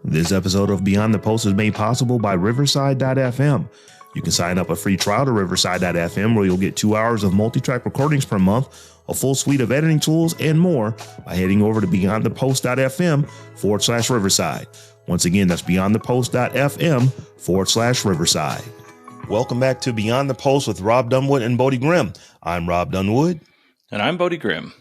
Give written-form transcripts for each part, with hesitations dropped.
This episode of Beyond the Post is made possible by Riverside.fm. You can sign up a free trial to Riverside.fm where you'll get 2 hours of multi-track recordings per month, a full suite of editing tools, and more by heading over to BeyondThePost.fm/Riverside. Once again, that's BeyondThePost.fm/Riverside. Welcome back to Beyond the Post with Rob Dunwood and Bodie Grimm. I'm Rob Dunwood. And I'm Bodie Grimm.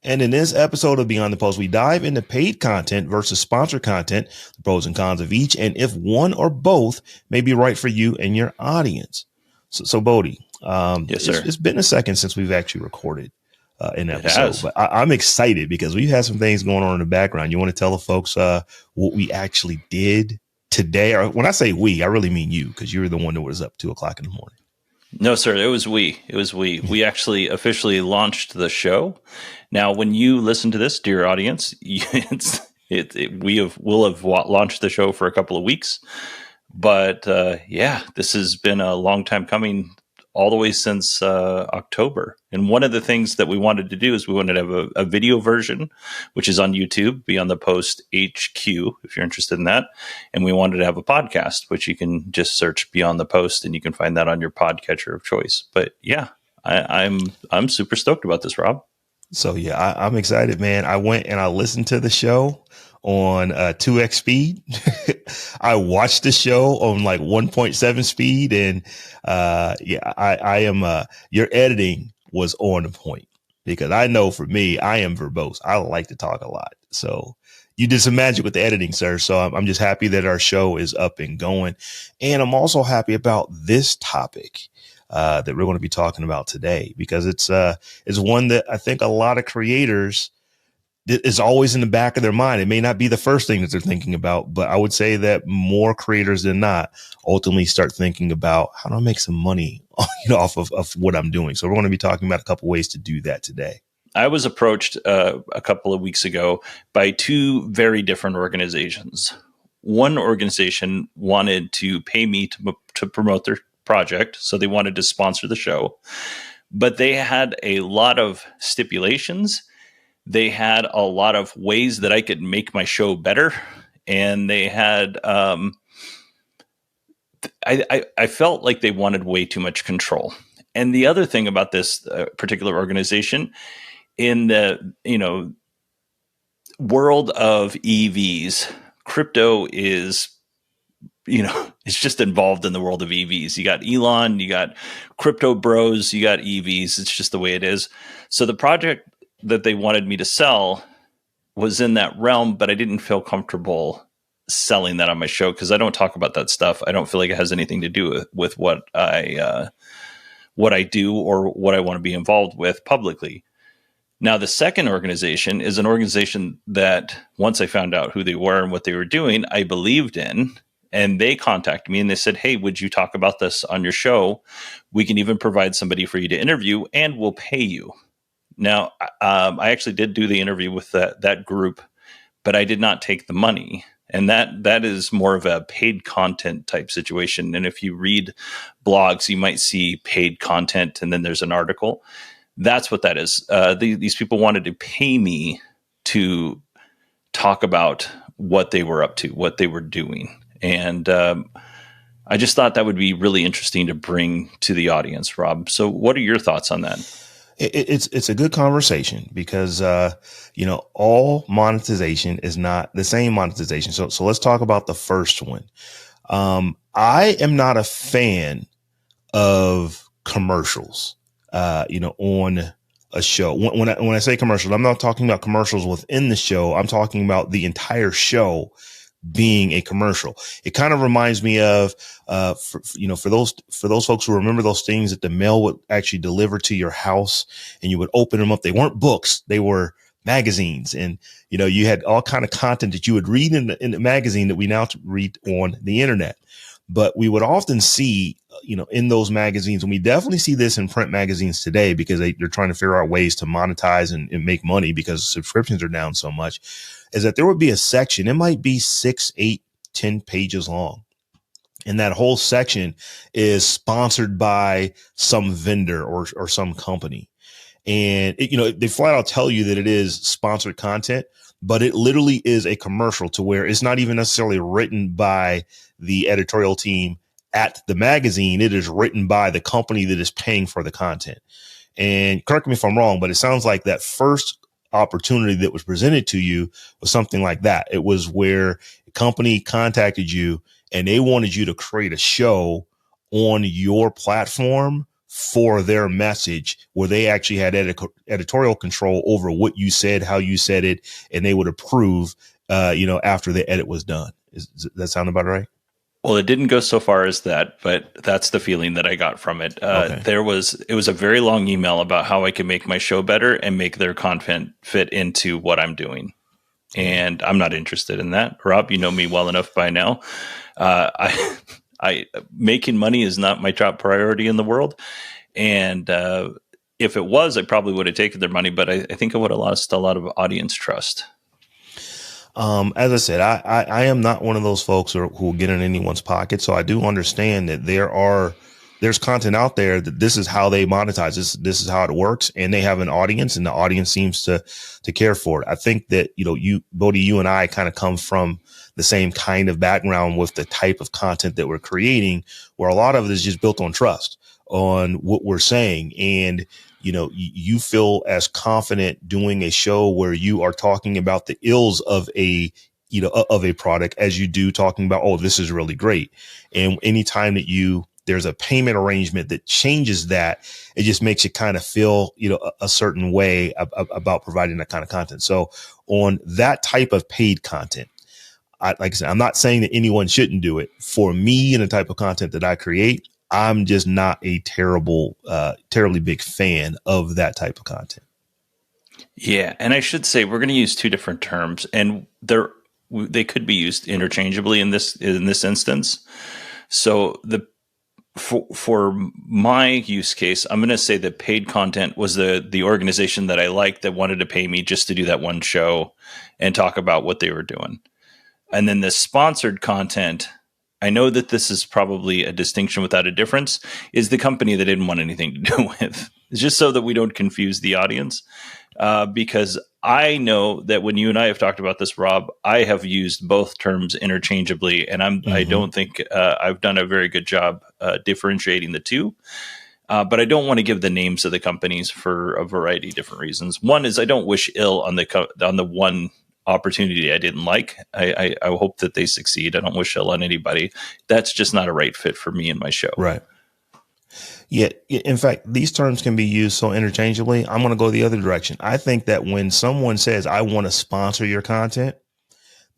And in this episode of Beyond the Post, we dive into paid content versus sponsored content, the pros and cons of each, and if one or both may be right for you and your audience. So Bodie, yes, sir. It's been a second since we've actually recorded an episode, but I'm excited because we've had some things going on in the background. You want to tell the folks what we actually did today? Or when I say we, I really mean you, because you were the one that was up 2 o'clock in the morning. No, sir. It was we. We actually officially launched the show. Now, when you listen to this, dear audience, we'll have launched the show for a couple of weeks. But this has been a long time coming, all the way since October. And one of the things that we wanted to do is we wanted to have a video version, which is on YouTube, Beyond the Post HQ, if you're interested in that. And we wanted to have a podcast, which you can just search Beyond the Post, and you can find that on your podcatcher of choice. But yeah, I'm super stoked about this, Rob. So yeah, I'm excited, man. I went and I listened to the show on 2x speed. I watched the show on like 1.7 speed, and I am your editing was on point, because I know for me, I am verbose. I like to talk a lot. So you did some magic with the editing, sir. So I'm just happy that our show is up and going. And I'm also happy about this topic that we're going to be talking about today, because it's one that I think a lot of creators is always in the back of their mind. It may not be the first thing that they're thinking about, but I would say that more creators than not ultimately start thinking about, how do I make some money, off of what I'm doing? So we're going to be talking about a couple ways to do that today. I was approached a couple of weeks ago by two very different organizations. One organization wanted to pay me to promote their project, so they wanted to sponsor the show, but they had a lot of stipulations. They had a lot of ways that I could make my show better, and they had I felt like they wanted way too much control. And the other thing about this particular organization, in the world of EVs, crypto is it's just involved in the world of EVs. You got Elon, you got crypto bros, you got EVs. It's just the way it is. So the project that they wanted me to sell was in that realm, but I didn't feel comfortable selling that on my show, because I don't talk about that stuff. I don't feel like it has anything to do with what I do or what I want to be involved with publicly. Now, the second organization is an organization that, once I found out who they were and what they were doing, I believed in. And they contacted me and they said, hey, would you talk about this on your show? We can even provide somebody for you to interview, and we'll pay you. Now, I actually did do the interview with that group, but I did not take the money. And that is more of a paid content type situation. And if you read blogs, you might see paid content, and then there's an article. That's what that is. These people wanted to pay me to talk about what they were up to, what they were doing. And I just thought that would be really interesting to bring to the audience, Rob. So what are your thoughts on that? It's a good conversation, because, all monetization is not the same monetization. So let's talk about the first one. I am not a fan of commercials, on a show. When I say commercials, I'm not talking about commercials within the show. I'm talking about the entire show being a commercial. It kind of reminds me of, for those folks who remember those things that the mail would actually deliver to your house, and you would open them up. They weren't books. They were magazines. And, you had all kind of content that you would read in the magazine that we now read on the internet. But we would often see, in those magazines, and we definitely see this in print magazines today, because they're trying to figure out ways to monetize and make money because subscriptions are down so much, is that there would be a section. It might be 6, 8, 10 pages long. And that whole section is sponsored by some vendor or some company. And they flat out tell you that it is sponsored content, but it literally is a commercial to where it's not even necessarily written by the editorial team at the magazine. It is written by the company that is paying for the content. And correct me if I'm wrong, but it sounds like that first opportunity that was presented to you was something like that. It was where a company contacted you and they wanted you to create a show on your platform for their message, where they actually had editorial control over what you said, how you said it, and they would approve, after the edit was done. Does that sound about right? Well, it didn't go so far as that, but that's the feeling that I got from it. Okay. It was a very long email about how I can make my show better and make their content fit into what I'm doing. And I'm not interested in that. Rob, you know me well enough by now. I making money is not my top priority in the world. And if it was, I probably would have taken their money, but I think I would have lost a lot of audience trust. As I said, I am not one of those folks who will get in anyone's pocket. So I do understand that there's content out there that this is how they monetize. This is how it works. And they have an audience, and the audience seems to care for it. I think that, Bodie, you and I kind of come from the same kind of background with the type of content that we're creating, where a lot of it is just built on trust, on what we're saying. And, you feel as confident doing a show where you are talking about the ills of a product as you do talking about, oh, this is really great. And anytime that there's a payment arrangement that changes that, it just makes you kind of feel, a certain way about providing that kind of content. So on that type of paid content, like I said, I'm not saying that anyone shouldn't do it. For me and the type of content that I create, I'm just not a terribly big fan of that type of content. Yeah. And I should say, we're going to use two different terms, and they could be used interchangeably in this instance. So for my use case, I'm going to say that paid content was the organization that I liked that wanted to pay me just to do that one show and talk about what they were doing. And then the sponsored content, I know that this is probably a distinction without a difference, is the company that didn't want anything to do with. It's just so that we don't confuse the audience. Because I know that when you and I have talked about this, Rob, I have used both terms interchangeably, and I don't think I've done a very good job differentiating the two. But I don't want to give the names of the companies for a variety of different reasons. One is I don't wish ill on the one opportunity I didn't like. I hope that they succeed. I don't wish ill on anybody. That's just not a right fit for me and my show. Right. Yeah. In fact, these terms can be used so interchangeably. I'm going to go the other direction. I think that when someone says, I want to sponsor your content,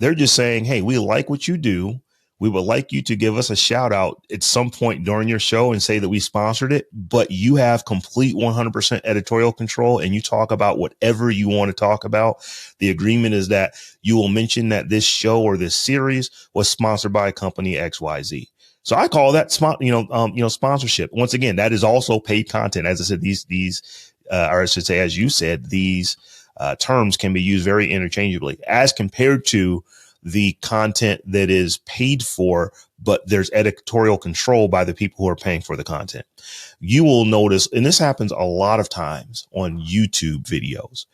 they're just saying, hey, we like what you do. We would like you to give us a shout out at some point during your show and say that we sponsored it, but you have complete 100% editorial control and you talk about whatever you want to talk about. The agreement is that you will mention that this show or this series was sponsored by company XYZ. So I call that sponsorship. Once again, that is also paid content. As I said, or I should say, as you said, these terms can be used very interchangeably as compared to the content that is paid for, but there's editorial control by the people who are paying for the content. You will notice, and this happens a lot of times on YouTube videos,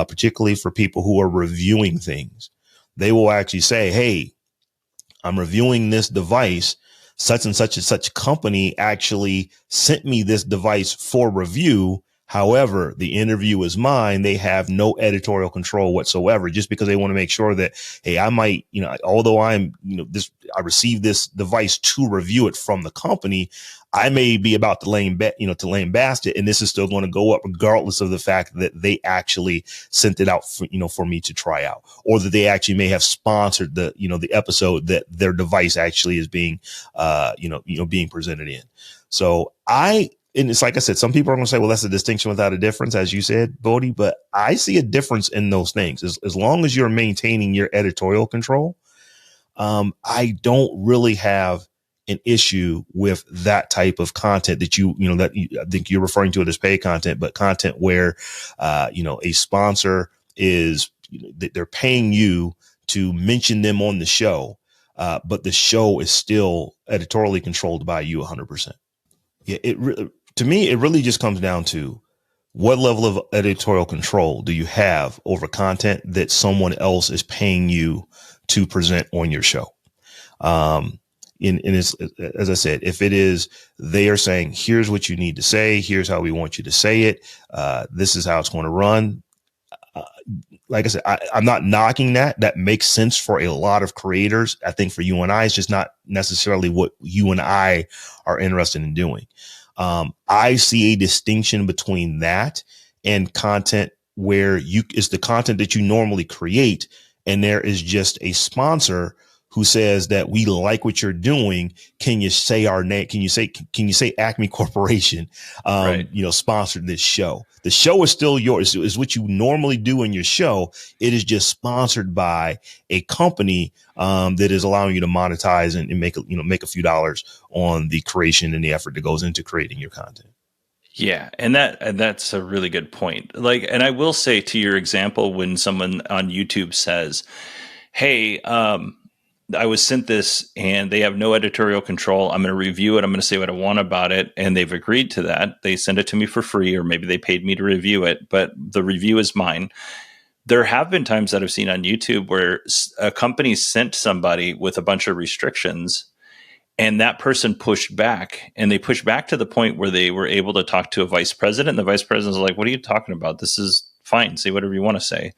particularly for people who are reviewing things. They will actually say, hey, I'm reviewing this device. Such and such company actually sent me this device for review. However, the interview is mine. They have no editorial control whatsoever, just because they want to make sure that, hey, I might, although I received this device to review it from the company, I may be about to lay in basket, and this is still going to go up regardless of the fact that they actually sent it out for me to try out, or that they actually may have sponsored the episode that their device actually is being, being presented in. So and it's like I said, some people are going to say, well, that's a distinction without a difference, as you said, Bodie, but I see a difference in those things. As long as you're maintaining your editorial control, I don't really have an issue with that type of content that I think you're referring to it as paid content, but content where, a sponsor is, they're paying you to mention them on the show, but the show is still editorially controlled by you 100%. Yeah, to me, it really just comes down to what level of editorial control do you have over content that someone else is paying you to present on your show? As I said, if it is, they are saying, here's what you need to say. Here's how we want you to say it. This is how it's going to run. Like I said, I'm not knocking that. That makes sense for a lot of creators. I think for you and I, it's just not necessarily what you and I are interested in doing. I see a distinction between that and content where it's the content that you normally create, and there is just a sponsor who says that we like what you're doing. Can you say our name? Can you say Acme Corporation, Right. Sponsored this show? The show is still yours. It's what you normally do in your show. It is just sponsored by a company, that is allowing you to monetize and make a few dollars on the creation and the effort that goes into creating your content. Yeah, and that's a really good point. And I will say, to your example, when someone on YouTube says, "Hey, I was sent this and they have no editorial control. I'm going to review it. I'm going to say what I want about it." And they've agreed to that. They send it to me for free, or maybe they paid me to review it, but the review is mine. There have been times that I've seen on YouTube where a company sent somebody with a bunch of restrictions, and that person pushed back, and they pushed back to the point where they were able to talk to a vice president. And the vice president was like, "What are you talking about? This is fine. Say whatever you want to say."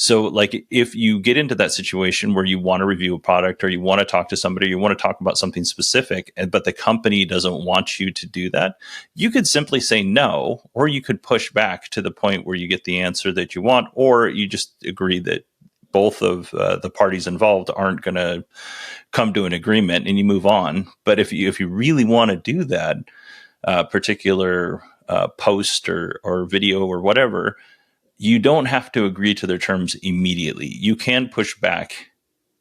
So if you get into that situation where you want to review a product, or you want to talk to somebody, or you want to talk about something specific, but the company doesn't want you to do that, you could simply say no, or you could push back to the point where you get the answer that you want, or you just agree that both of the parties involved aren't going to come to an agreement, and you move on. But if you really want to do that particular post or video or whatever, you don't have to agree to their terms immediately. You can push back,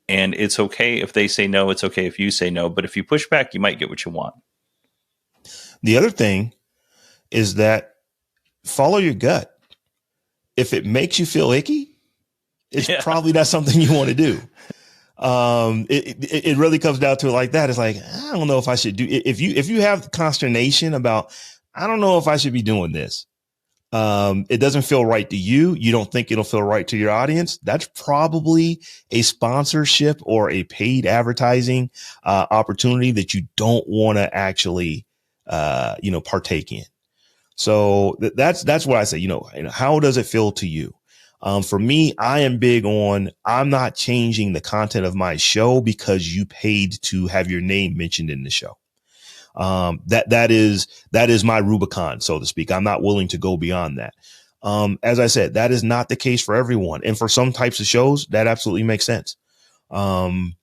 and it's okay if they say no. It's okay if you say no. But if you push back, you might get what you want. The other thing is that follow your gut. If it makes you feel icky, it's probably not something you want to do. It really comes down to it like that. It's like, I don't know if I should do it. If you have consternation about, I don't know if I should be doing this. It doesn't feel right to you. You don't think it'll feel right to your audience. That's probably a sponsorship or a paid advertising opportunity that you don't want to actually, partake in. So that's what I say. How does it feel to you? For me, I am big on, I'm not changing the content of my show because you paid to have your name mentioned in the show. That is my Rubicon, so to speak. I'm not willing to go beyond that. As I said, that is not the case for everyone. And for some types of shows, that absolutely makes sense. Bodie,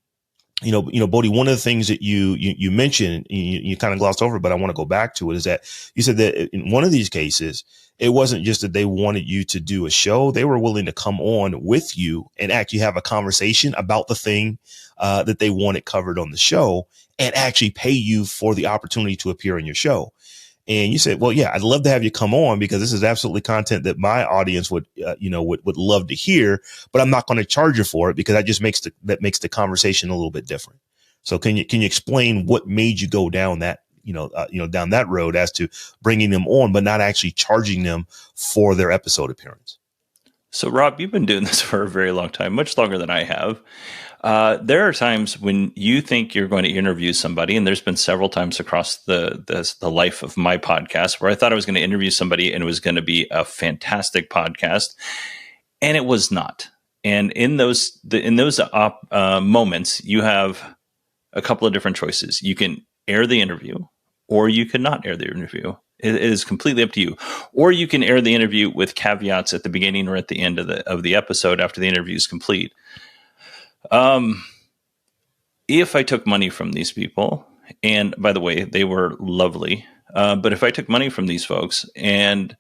one of the things that you mentioned, you kind of glossed over, but I want to go back to it, is that you said that in one of these cases, it wasn't just that they wanted you to do a show. They were willing to come on with you and actually have a conversation about the thing that they wanted covered on the show, and actually pay you for the opportunity to appear in your show. And you said, well, yeah, I'd love to have you come on because this is absolutely content that my audience would love to hear, but I'm not going to charge you for it because that makes the conversation a little bit different. So can you explain what made you go down that, down that road as to bringing them on, but not actually charging them for their episode appearance? So Rob, you've been doing this for a very long time, much longer than I have. There are times when you think you're going to interview somebody, and there's been several times across the life of my podcast where I thought I was going to interview somebody and it was going to be a fantastic podcast, and it was not. And in those moments, you have a couple of different choices. You can air the interview, or you can not air the interview. It is completely up to you. Or you can air the interview with caveats at the beginning or at the end of the episode after the interview is complete. If I took money from these people, and by the way, they were lovely, but if I took money from these folks and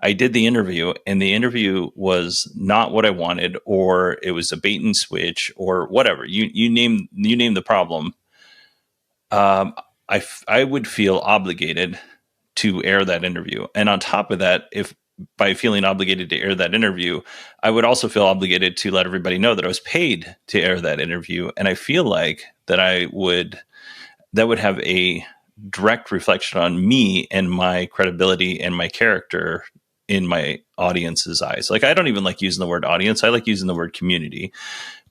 I did the interview and the interview was not what I wanted, or it was a bait and switch or whatever, you name the problem, I would feel obligated to air that interview. And on top of that, if by feeling obligated to air that interview, I would also feel obligated to let everybody know that I was paid to air that interview. And I feel like that would have a direct reflection on me and my credibility and my character in my audience's eyes. Like, I don't even like using the word audience. I like using the word community,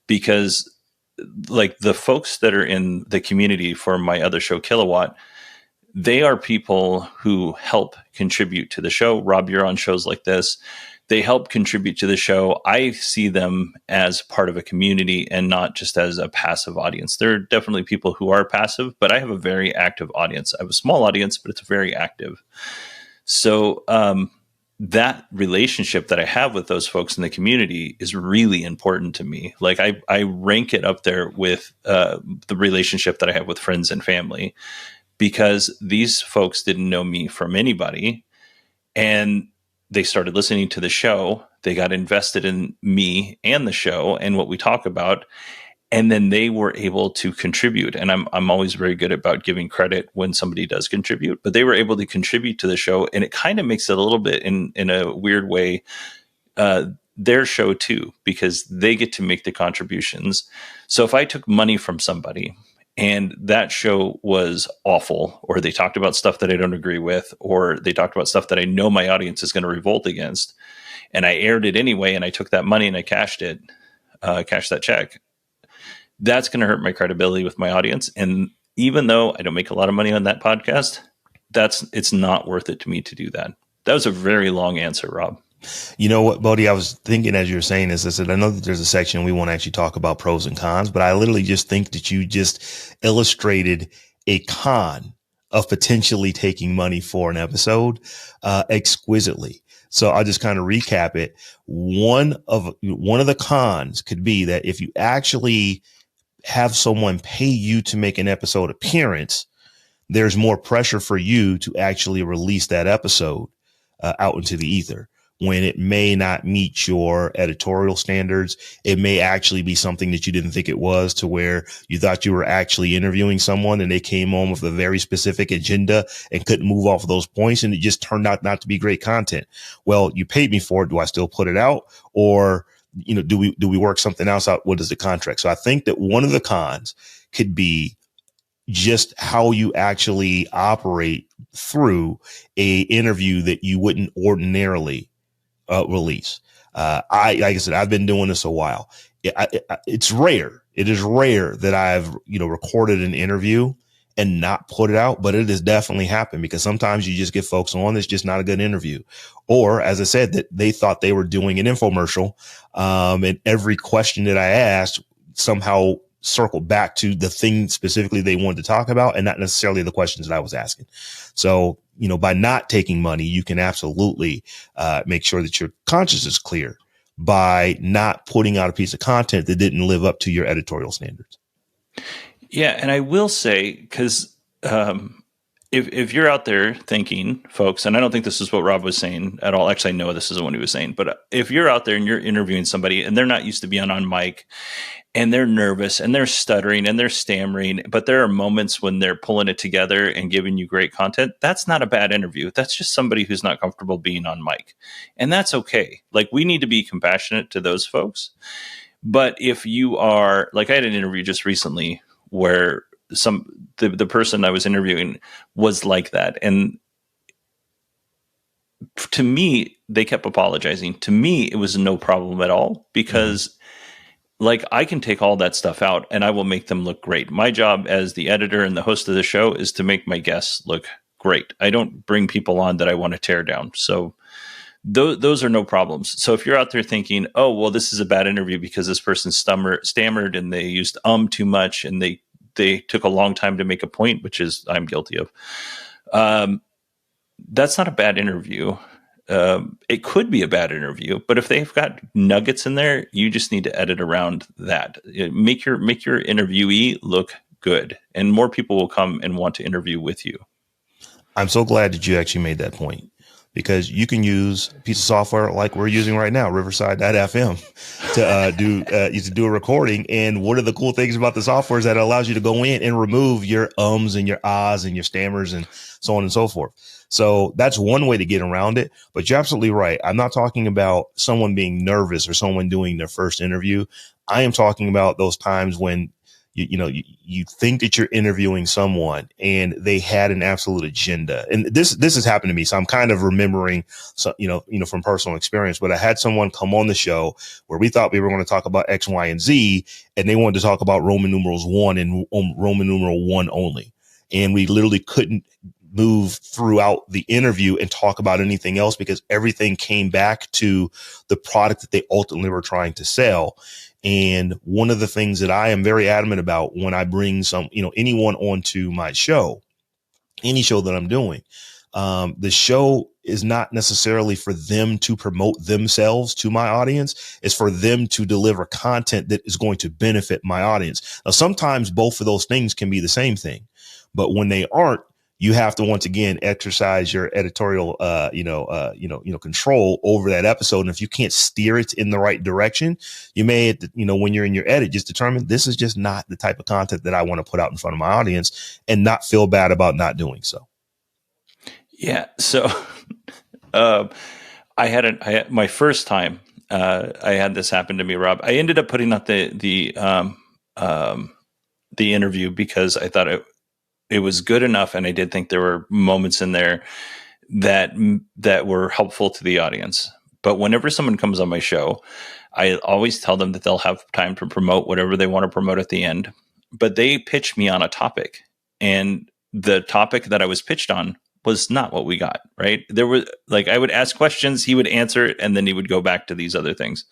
because like the folks that are in the community for my other show, Kilowatt, they are people who help contribute to the show. Rob, you're on shows like this. They help contribute to the show. I see them as part of a community and not just as a passive audience. There are definitely people who are passive, but I have a very active audience. I have a small audience, but it's very active. So that relationship that I have with those folks in the community is really important to me. Like I rank it up there with the relationship that I have with friends and family, because these folks didn't know me from anybody, and they started listening to the show. They got invested in me and the show and what we talk about. And then they were able to contribute. And I'm always very good about giving credit when somebody does contribute, but they were able to contribute to the show. And it kind of makes it a little bit in a weird way, their show too, because they get to make the contributions. So if I took money from somebody and that show was awful, or they talked about stuff that I don't agree with, or they talked about stuff that I know my audience is going to revolt against, and I aired it anyway, and I took that money and I cashed that check, that's going to hurt my credibility with my audience. And even though I don't make a lot of money on that podcast, it's not worth it to me to do that. That was a very long answer, Rob. You know what, Bodie, I was thinking as you were saying this, I said, I know that there's a section we want to actually talk about pros and cons, but I literally just think that you just illustrated a con of potentially taking money for an episode exquisitely. So I'll just kind of recap it. One of the cons could be that if you actually have someone pay you to make an episode appearance, there's more pressure for you to actually release that episode out into the ether, when it may not meet your editorial standards. It may actually be something that you didn't think it was, to where you thought you were actually interviewing someone and they came on with a very specific agenda and couldn't move off of those points, and it just turned out not to be great content. Well, you paid me for it. Do I still put it out? Or, do we work something else out? What is the contract? So I think that one of the cons could be just how you actually operate through a interview that you wouldn't ordinarily release. Like I said, I've been doing this a while. It's rare. It is rare that I've, recorded an interview and not put it out, but it has definitely happened, because sometimes you just get folks on that's just not a good interview. Or, as I said, that they thought they were doing an infomercial. And every question that I asked somehow circled back to the thing specifically they wanted to talk about, and not necessarily the questions that I was asking. So, by not taking money, you can absolutely make sure that your conscience is clear by not putting out a piece of content that didn't live up to your editorial standards. Yeah. And I will say, because if you're out there thinking, folks, and I don't think this is what Rob was saying at all. Actually, I know this isn't what he was saying, but if you're out there and you're interviewing somebody and they're not used to being on mic, and they're nervous and they're stuttering and they're stammering, but there are moments when they're pulling it together and giving you great content, that's not a bad interview. That's just somebody who's not comfortable being on mic. And that's okay. Like, we need to be compassionate to those folks. But if you are, like, I had an interview just recently where the person I was interviewing was like that. And to me, they kept apologizing. To me, it was no problem at all, because like, I can take all that stuff out and I will make them look great. My job as the editor and the host of the show is to make my guests look great. I don't bring people on that I want to tear down. So those are no problems. So if you're out there thinking, oh, well, this is a bad interview because this person stammered and they used too much and they took a long time to make a point, which is I'm guilty of. That's not a bad interview. It could be a bad interview, but if they've got nuggets in there, you just need to edit around that. Make your interviewee look good, and more people will come and want to interview with you. I'm so glad that you actually made that point, because you can use a piece of software like we're using right now, Riverside.fm, to do a recording. And one of the cool things about the software is that it allows you to go in and remove your ums and your ahs and your stammers and so on and so forth. So that's one way to get around it. But you're absolutely right. I'm not talking about someone being nervous or someone doing their first interview. I am talking about those times when, you think that you're interviewing someone and they had an absolute agenda. And this has happened to me. So I'm kind of remembering, from personal experience, but I had someone come on the show where we thought we were going to talk about X, Y, and Z, and they wanted to talk about Roman numerals 1 and Roman numeral 1 only. And we literally couldn't move throughout the interview and talk about anything else because everything came back to the product that they ultimately were trying to sell. And one of the things that I am very adamant about when I bring anyone onto my show, any show that I'm doing, the show is not necessarily for them to promote themselves to my audience. It's for them to deliver content that is going to benefit my audience. Now, sometimes both of those things can be the same thing, but when they aren't, you have to once again exercise your editorial, control over that episode. And if you can't steer it in the right direction, you may, when you're in your edit, just determine this is just not the type of content that I want to put out in front of my audience, and not feel bad about not doing so. Yeah. So, I had my first time, I had this happen to me, Rob. I ended up putting out the interview because I thought it was good enough, and I did think there were moments in there that were helpful to the audience. But whenever someone comes on my show, I always tell them that they'll have time to promote whatever they want to promote at the end. But they pitch me on a topic, and the topic that I was pitched on was not what we got, right? There was I would ask questions, he would answer it, and then he would go back to these other things.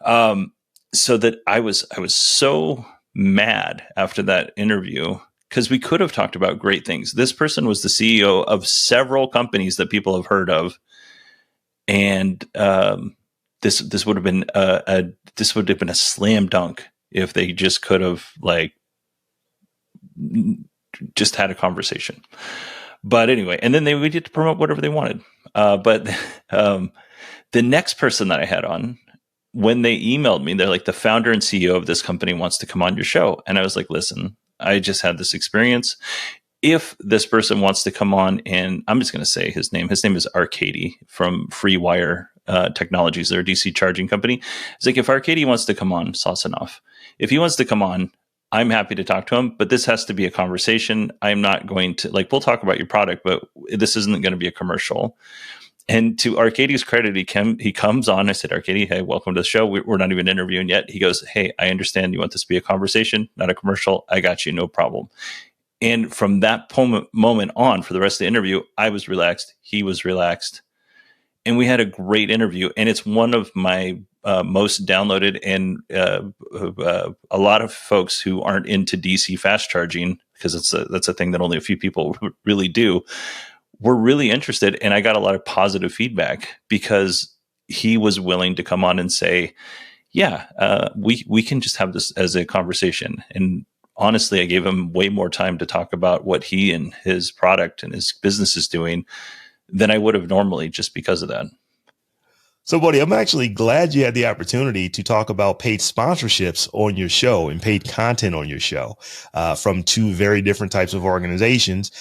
So that I was so mad after that interview, because we could have talked about great things. This person was the CEO of several companies that people have heard of, and this would have been a slam dunk if they just could have just had a conversation. But anyway, and then we get to promote whatever they wanted. But the next person that I had on, when they emailed me, they're like, the founder and CEO of this company wants to come on your show, and I was like, listen, I just had this experience. If this person wants to come on, and I'm just going to say his name is Arcady from FreeWire Technologies. They're a DC charging company. It's like, if Arcady wants to come on, sauce enough. If he wants to come on, I'm happy to talk to him, but this has to be a conversation. I'm not going to we'll talk about your product, but this isn't going to be a commercial. And to Arcady's credit, he comes on. I said, Arcady, hey, welcome to the show. We're not even interviewing yet. He goes, hey, I understand you want this to be a conversation, not a commercial. I got you, no problem. And from that moment on, for the rest of the interview, I was relaxed. He was relaxed. And we had a great interview. And it's one of my most downloaded, and a lot of folks who aren't into DC fast charging, because that's a thing that only a few people really do, were really interested. And I got a lot of positive feedback because he was willing to come on and say, yeah, we can just have this as a conversation. And honestly, I gave him way more time to talk about what he and his product and his business is doing than I would have normally, just because of that. So, buddy, I'm actually glad you had the opportunity to talk about paid sponsorships on your show and paid content on your show from two very different types of organizations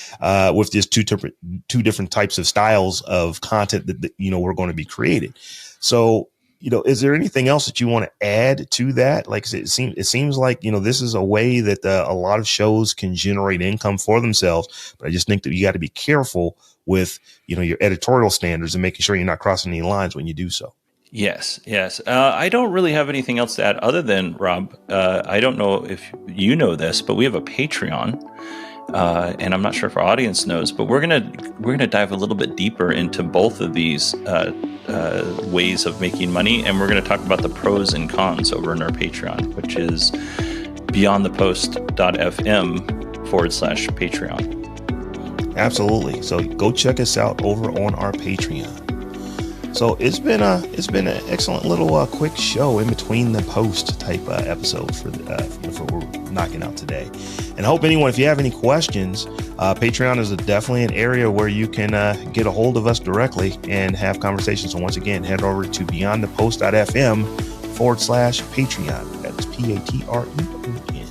with just two different types of styles of content that we're going to be creating. So, is there anything else that you want to add to that? Like, it seems like, this is a way that a lot of shows can generate income for themselves. But I just think that you got to be careful with, your editorial standards and making sure you're not crossing any lines when you do so. Yes. I don't really have anything else to add other than, Rob, I don't know if you know this, but we have a Patreon. And I'm not sure if our audience knows, but we're gonna dive a little bit deeper into both of these ways of making money, and we're gonna talk about the pros and cons over in our Patreon, which is beyondthepost.fm/Patreon. Absolutely. So go check us out over on our Patreon. So it's been an excellent little quick show in between the post type episode for what we're knocking out today. And I hope if you have any questions, Patreon is definitely an area where you can get a hold of us directly and have conversations. So once again, head over to beyondthepost.fm/Patreon. That is Patreon.